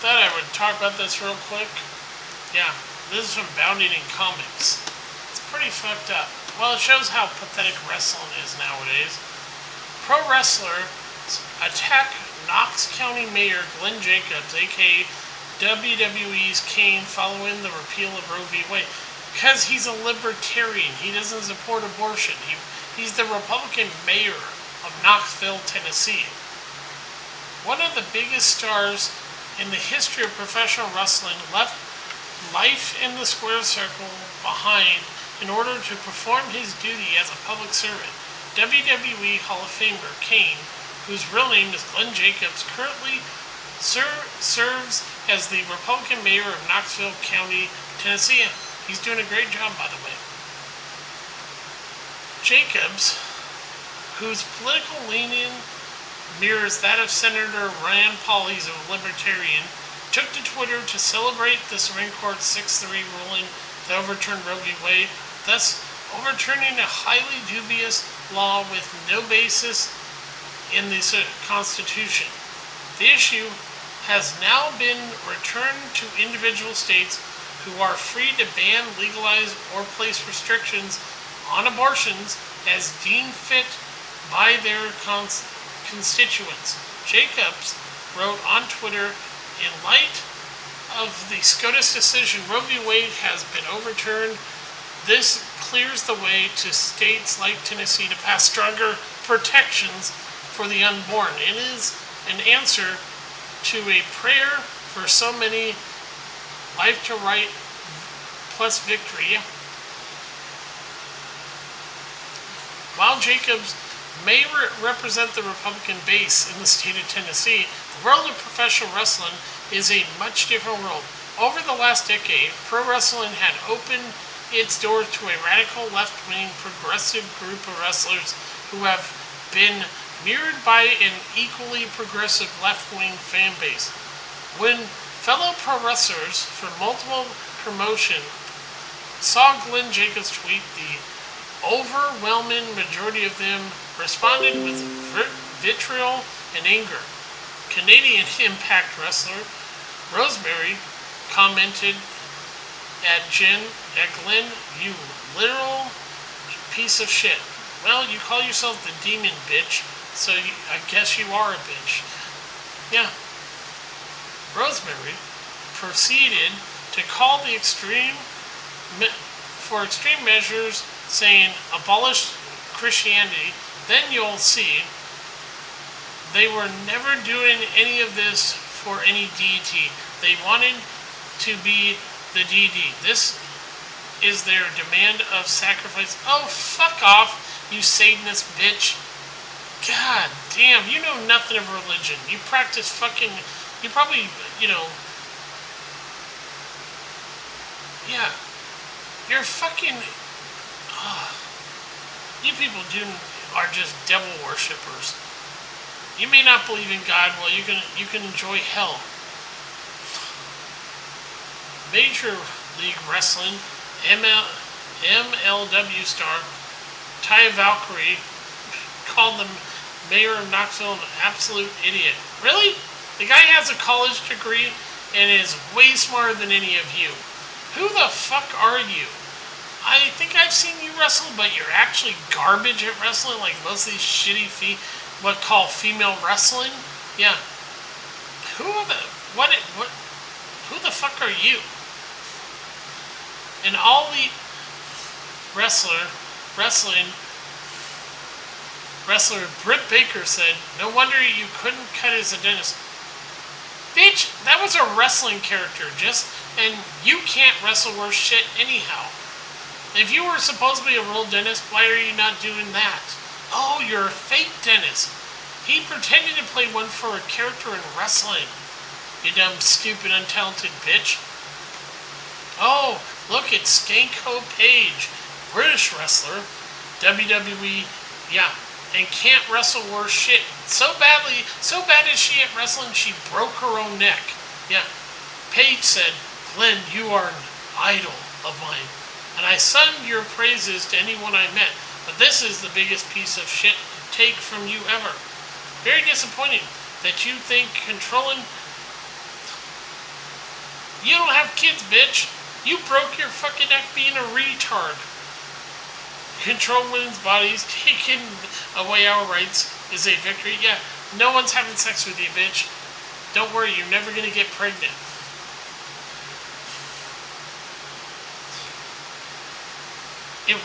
Thought I would talk about this real quick. Yeah, this is from Bounding in Comics. It's pretty fucked up. Well, it shows how pathetic wrestling is nowadays. Pro wrestler attack Knox County Mayor Glenn Jacobs, aka WWE's Kane, following the repeal of Roe v. Wade. Because he's a libertarian. He doesn't support abortion. He's the Republican mayor of Knoxville, Tennessee. One of the biggest stars in the history of professional wrestling left life in the square circle behind in order to perform his duty as a public servant. WWE Hall of Famer Kane, whose real name is Glenn Jacobs, currently serves as the Republican mayor of Knoxville County, Tennessee. He's doing a great job, by the way. Jacobs, whose political leaning mirrors that of Senator Rand Paul, he's a libertarian, took to Twitter to celebrate the Supreme Court's 6-3 ruling that overturned Roe v. Wade, thus overturning a highly dubious law with no basis in the Constitution. The issue has now been returned to individual states who are free to ban, legalize, or place restrictions on abortions as deemed fit by their constituents. Jacobs wrote on Twitter, in light of the SCOTUS decision, Roe v. Wade has been overturned. This clears the way to states like Tennessee to pass stronger protections for the unborn. It is an answer to a prayer for so many, life to right plus victory. While Jacobs may represent the Republican base in the state of Tennessee, the world of professional wrestling is a much different world. Over the last decade, pro wrestling had opened its doors to a radical left-wing progressive group of wrestlers who have been mirrored by an equally progressive left-wing fan base. When fellow pro wrestlers from multiple promotions saw Glenn Jacobs tweet, the overwhelming majority of them responded with vitriol and anger. Canadian Impact wrestler Rosemary commented at Glenn, "You literal piece of shit. Well, you call yourself the demon, bitch, so I guess you are a bitch." Yeah. Rosemary proceeded to call the extreme measures, saying, "Abolish Christianity, then you'll see they were never doing any of this for any deity. They wanted to be the deity. This is their demand of sacrifice." Oh, fuck off, you Satanist bitch. God damn, you know nothing of religion. You practice fucking, you probably, yeah. You're fucking, you people are just devil worshippers. You may not believe in God, well, you can enjoy hell. Major League Wrestling MLW star Ty Valkyrie called the mayor of Knoxville an absolute idiot. Really? The guy has a college degree and is way smarter than any of you. Who the fuck are you? I think I've seen you wrestle, but you're actually garbage at wrestling, like most of these shitty female wrestling. Yeah. Who the fuck are you? An all-elite wrestler Britt Baker said, "No wonder you couldn't cut as a dentist." Bitch, that was a wrestling character, and you can't wrestle worth shit anyhow. If you were supposedly a real dentist, why are you not doing that? Oh, you're a fake dentist. He pretended to play one for a character in wrestling. You dumb, stupid, untalented bitch. Oh, look, it's Skanko Page, British wrestler, WWE, yeah, and can't wrestle worth shit. So bad is she at wrestling, she broke her own neck. Yeah. Page said, "Glenn, you are an idol of mine, and I sung your praises to anyone I met, but this is the biggest piece of shit take from you ever. Very disappointing that you think controlling..." You don't have kids, bitch. You broke your fucking neck being a retard. Control women's bodies, taking away our rights is a victory. Yeah, no one's having sex with you, bitch. Don't worry, you're never gonna get pregnant. It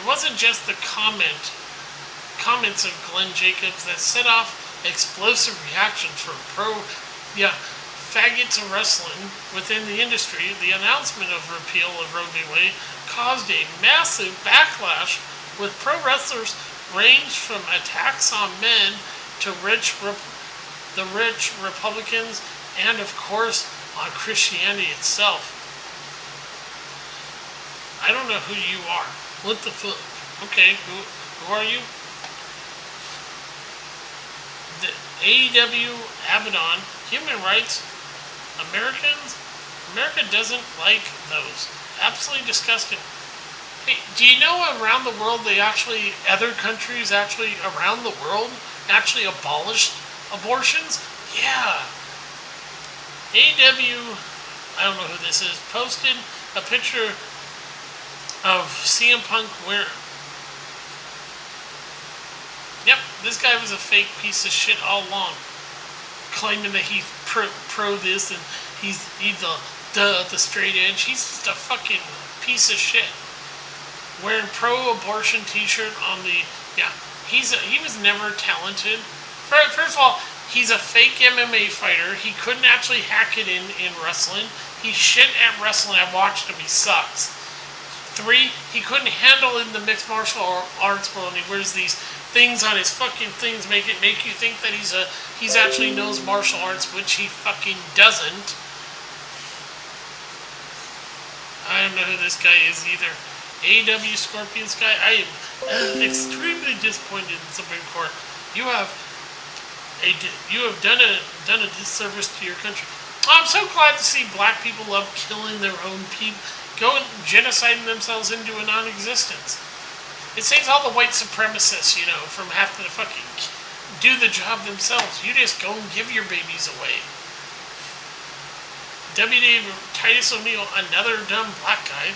wasn't just the comments of Glenn Jacobs that set off explosive reactions from faggots of wrestling within the industry. The announcement of repeal of Roe v. Wade caused a massive backlash, with pro wrestlers ranged from attacks on men to the rich Republicans, and of course on Christianity itself. I don't know who you are. What the fuck? Okay, who are you? The AEW Abaddon, human rights, America doesn't like those. Absolutely disgusting. Hey, do you know around the world other countries around the world actually abolished abortions? Yeah. AEW, I don't know who this is, posted a picture of CM Punk Yep, this guy was a fake piece of shit all along, claiming that he's pro this and he's the straight edge. He's just a fucking piece of shit. Wearing pro-abortion t-shirt on the he was never talented. First of all, he's a fake MMA fighter. He couldn't actually hack it in wrestling. He's shit at wrestling. I've watched him. He sucks. 3, he couldn't handle in the mixed martial arts world, and he wears these things on his fucking things make you think that he's actually knows martial arts, which he fucking doesn't. I don't know who this guy is either. AEW Scorpion Sky. I am extremely disappointed in Supreme Court. You have done a disservice to your country. I'm so glad to see black people love killing their own people, going genociding themselves into a non-existence. It saves all the white supremacists, from having to fucking do the job themselves. You just go and give your babies away. WWE Titus O'Neil, another dumb black guy.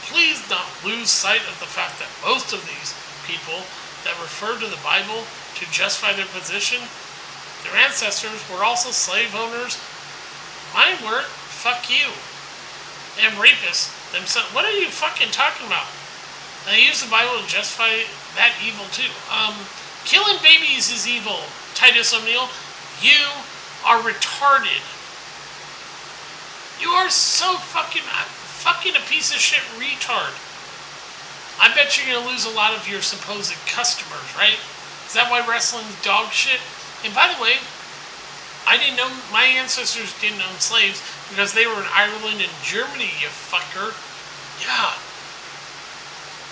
Please not lose sight of the fact that most of these people that refer to the Bible to justify their position, their ancestors were also slave owners. Mine weren't. Fuck you. And rapists themselves. What are you fucking talking about? They use the Bible to justify that evil too. Killing babies is evil. Titus O'Neil, you are retarded. You are so fucking a piece of shit retard. I bet you're gonna lose a lot of your supposed customers, right? Is that why wrestling's dog shit? And by the way, I didn't know, my ancestors didn't own slaves because they were in Ireland and Germany, you fucker. Yeah.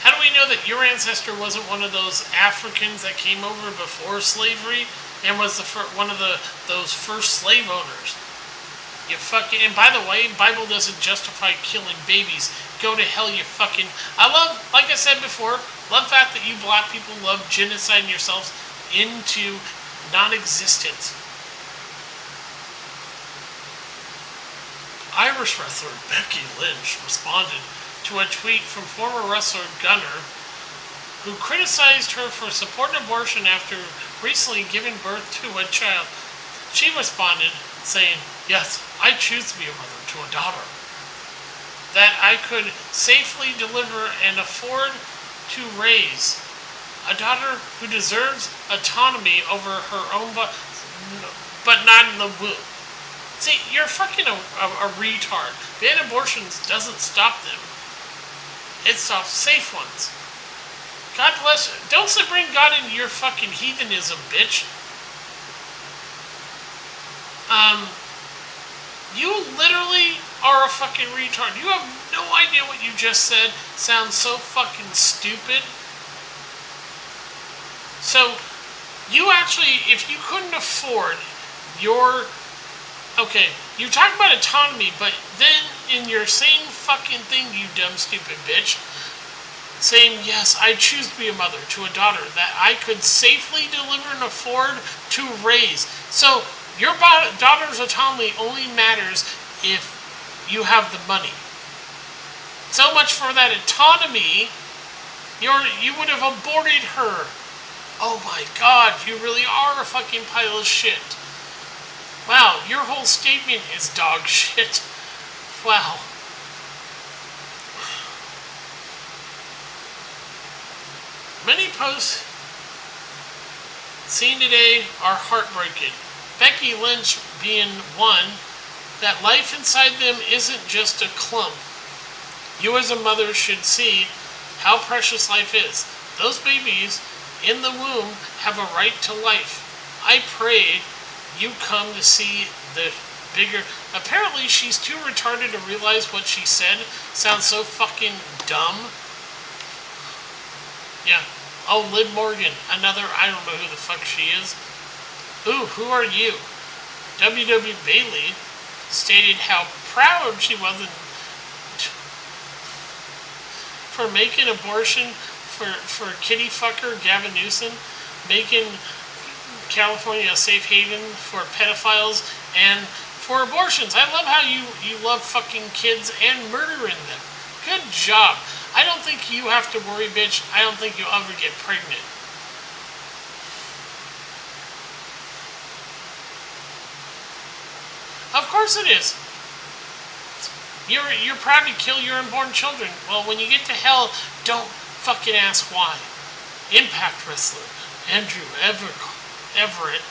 How do we know that your ancestor wasn't one of those Africans that came over before slavery and was one of those first slave owners? You fucking, and by the way, Bible doesn't justify killing babies. Go to hell, you fucking, like I said before, love the fact that you black people love genociding yourselves into non-existence. Irish wrestler Becky Lynch responded to a tweet from former wrestler Gunner, who criticized her for supporting abortion after recently giving birth to a child. She responded saying, "Yes, I choose to be a mother to a daughter that I could safely deliver and afford to raise. A daughter who deserves autonomy over her own body, but not in the womb." See, you're fucking a retard. Ban abortions doesn't stop them. It stops safe ones. God bless you. Don't bring God into your fucking heathenism, bitch. You literally are a fucking retard. You have no idea what you just said. Sounds so fucking stupid. So, you actually, if you couldn't afford your... Okay, you talk about autonomy, but then in your same fucking thing, you dumb stupid bitch, saying, "Yes, I choose to be a mother to a daughter that I could safely deliver and afford to raise." So, your daughter's autonomy only matters if you have the money. So much for that autonomy. You would have aborted her. Oh my God, you really are a fucking pile of shit. Wow, your whole statement is dog shit. Wow. Many posts seen today are heartbreaking. Becky Lynch being one, that life inside them isn't just a clump. You as a mother should see how precious life is. Those babies in the womb have a right to life. I pray you come to see the bigger... Apparently she's too retarded to realize what she said. Sounds so fucking dumb. Yeah. Oh, Liv Morgan. Another, I don't know who the fuck she is. Ooh, who are you? W.W. Bailey stated how proud she was for making abortion for kitty fucker Gavin Newsom, making California a safe haven for pedophiles and for abortions. I love how you love fucking kids and murdering them. Good job. I don't think you have to worry, bitch. I don't think you'll ever get pregnant. Of course it is. You're proud to kill your unborn children. Well, when you get to hell, don't fucking ask why. Impact wrestler Andrew Everett.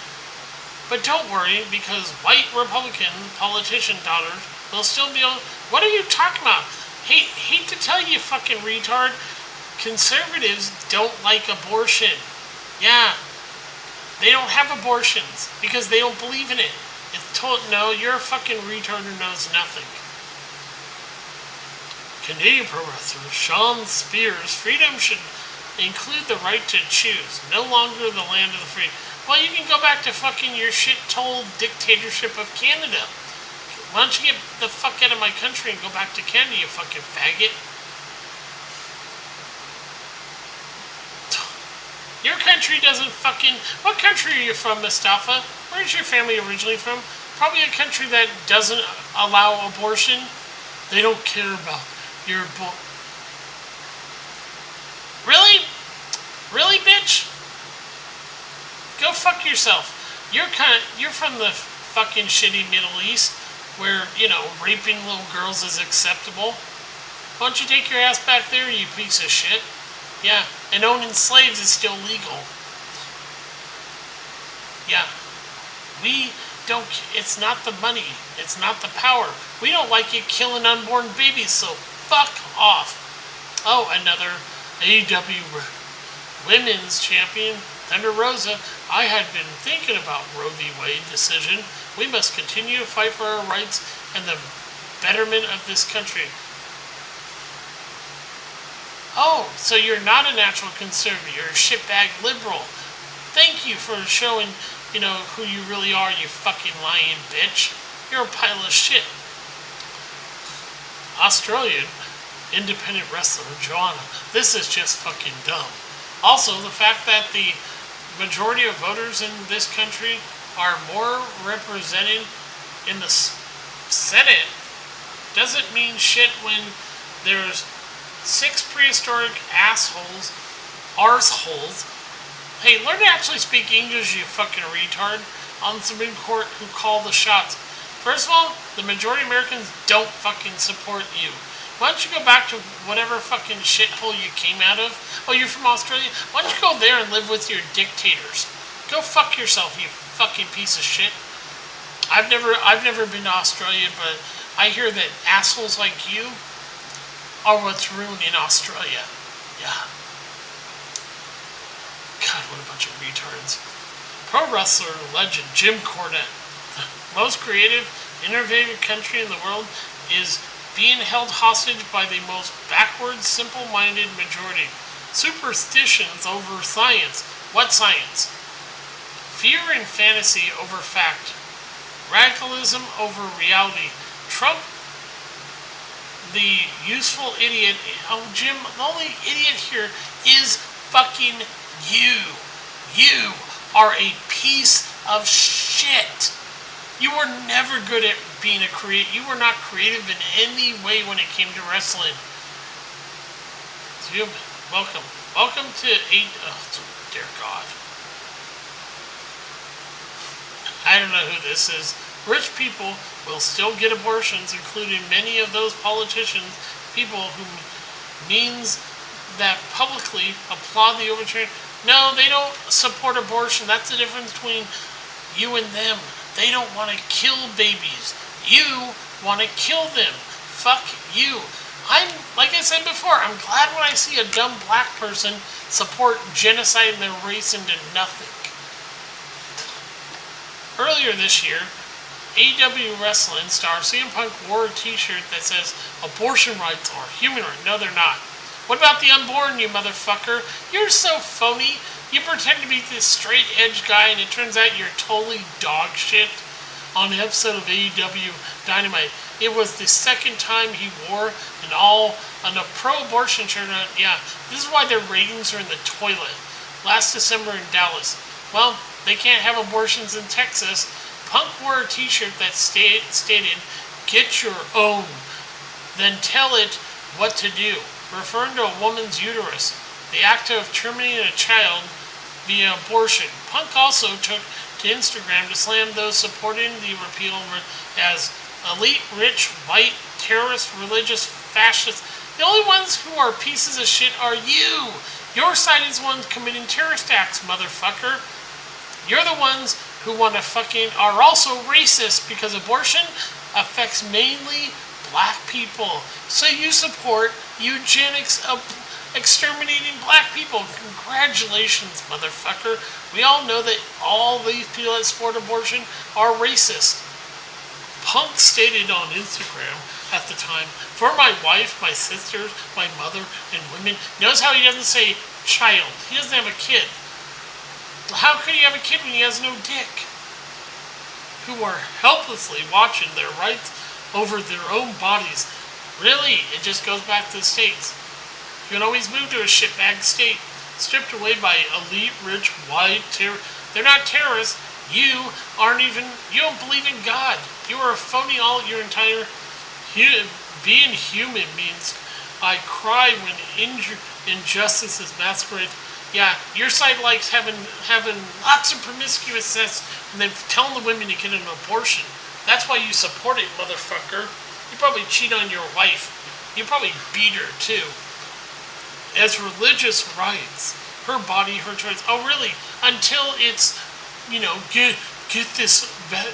But don't worry, because white Republican politician daughters will still be able... What are you talking about? Hate to tell you, fucking retard. Conservatives don't like abortion. Yeah. They don't have abortions because they don't believe in it. No, you're a fucking retard who knows nothing. Canadian pro wrestler Sean Spears. Freedom should include the right to choose. No longer the land of the free. Well, you can go back to fucking your shit-told dictatorship of Canada. Why don't you get the fuck out of my country and go back to Canada, you fucking faggot? Your country doesn't fucking... What country are you from, Mustafa? Where's your family originally from? Probably a country that doesn't allow abortion. They don't care about your... Really? Really, bitch? Go fuck yourself. You're from the fucking shitty Middle East where, you know, raping little girls is acceptable. Why don't you take your ass back there, you piece of shit? Yeah, and owning slaves is still legal. Yeah. We don't... It's not the money. It's not the power. We don't like you killing unborn babies, so fuck off. Oh, another AEW women's champion, Thunder Rosa. I had been thinking about Roe v. Wade decision. We must continue to fight for our rights and the betterment of this country. Oh, so you're not a natural conservative. You're a shitbag liberal. Thank you for showing, you know, who you really are, you fucking lying bitch. You're a pile of shit. Australian independent wrestler Joanna. This is just fucking dumb. Also, the fact that the majority of voters in this country are more represented in the Senate doesn't mean shit when there's 6 prehistoric assholes, arseholes. Hey, learn to actually speak English, you fucking retard, on the Supreme Court who call the shots. First of all, the majority of Americans don't fucking support you. Why don't you go back to whatever fucking shithole you came out of? Oh, you're from Australia? Why don't you go there and live with your dictators? Go fuck yourself, you fucking piece of shit. I've never been to Australia, but I hear that assholes like you are what's ruined in Australia. Yeah. God, what a bunch of retards. Pro wrestler legend Jim Cornette. The most creative, innovative country in the world is being held hostage by the most backward, simple-minded majority. Superstitions over science. What science? Fear and fantasy over fact. Radicalism over reality. Trump, the useful idiot. Oh, Jim, the only idiot here is fucking you. You are a piece of shit. You were never good at being you were not creative in any way when it came to wrestling. So welcome. Welcome to oh, dear God. I don't know who this is. Rich people will still get abortions, including many of those politicians, people who means that publicly applaud the overturn. No, they don't support abortion. That's the difference between you and them. They don't want to kill babies. You want to kill them. Fuck you. Like I said before, I'm glad when I see a dumb black person support genocide and their race into nothing. Earlier this year, AEW Wrestling star CM Punk wore a t-shirt that says, "Abortion rights are human rights." No, they're not. What about the unborn, you motherfucker? You're so phony. You pretend to be this straight edge guy and it turns out you're totally dog shit. On an episode of AEW Dynamite, it was the second time he wore a pro-abortion shirt. Yeah, this is why their ratings are in the toilet. Last December in Dallas. Well, they can't have abortions in Texas. Punk wore a t-shirt that stated, "Get your own, then tell it what to do," referring to a woman's uterus, the act of terminating a child via abortion. Punk also took to Instagram to slam those supporting the repeal as elite, rich, white, terrorist, religious, fascists. The only ones who are pieces of shit are you. Your side is the ones committing terrorist acts, motherfucker. You're the ones who are also racist because abortion affects mainly black people. So you support eugenics of exterminating black people. Congratulations, motherfucker. We all know that all these people that support abortion are racist. Punk stated on Instagram at the time, "For my wife, my sisters, my mother, and women." Notice how he doesn't say child. He doesn't have a kid. How could he have a kid when he has no dick? Who are helplessly watching their rights over their own bodies. Really, it just goes back to the states. You can always move to a shitbag state, stripped away by elite, rich, white, they're not terrorists. You don't believe in God. You are a phony all your entire... Being human means I cry when injustice is masquerade. Yeah, your side likes having lots of promiscuous sex and then telling the women to get an abortion. That's why you support it, motherfucker. You probably cheat on your wife. You probably beat her, too. As religious rights, her body, her choice. Oh, really? Until it's, get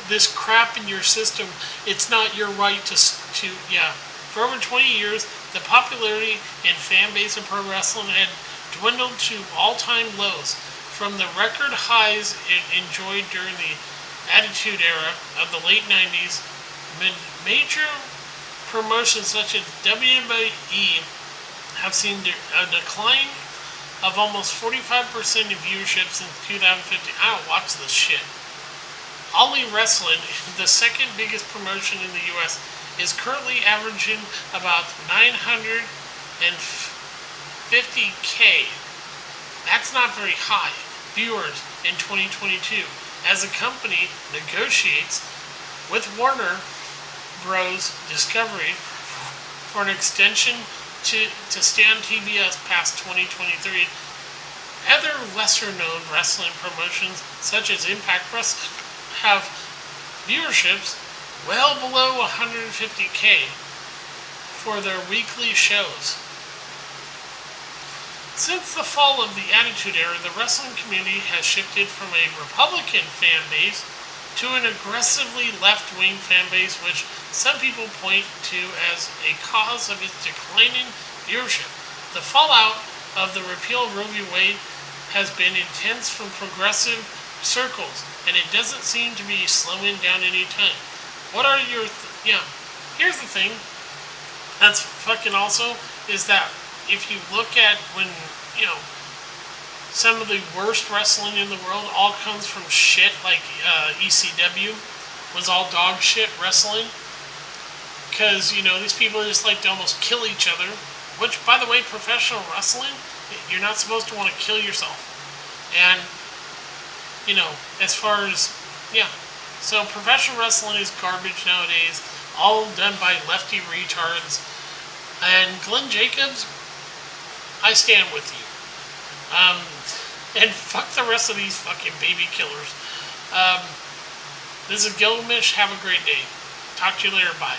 this crap in your system, it's not your right to. For over 20 years, the popularity and fan base of pro wrestling had dwindled to all-time lows. From the record highs it enjoyed during the Attitude Era of the late 90s, major promotions such as WWE have seen a decline of almost 45% in viewership since 2015. I don't watch this shit. Ollie Wrestling, the second biggest promotion in the U.S., is currently averaging about 950K. That's not very high viewers in 2022, as the company negotiates with Warner Bros. Discovery for an extension to stay on TBS past 2023. Other lesser-known wrestling promotions, such as Impact Wrestling, have viewerships well below 150K for their weekly shows. Since the fall of the Attitude Era, the wrestling community has shifted from a Republican fan base to an aggressively left-wing fan base, which some people point to as a cause of its declining viewership. The fallout of the repeal of Roe v. Wade has been intense from progressive circles, and it doesn't seem to be slowing down any time. What are your... here's the thing that's fucking also, is that if you look at when, some of the worst wrestling in the world all comes from shit like ECW was all dog shit wrestling. Because, these people just like to almost kill each other. Which, by the way, professional wrestling, you're not supposed to want to kill yourself. And, as far as, So professional wrestling is garbage nowadays, all done by lefty retards. And Glenn Jacobs, I stand with you. And fuck the rest of these fucking baby killers. This is Gilgamesh. Have a great day. Talk to you later. Bye.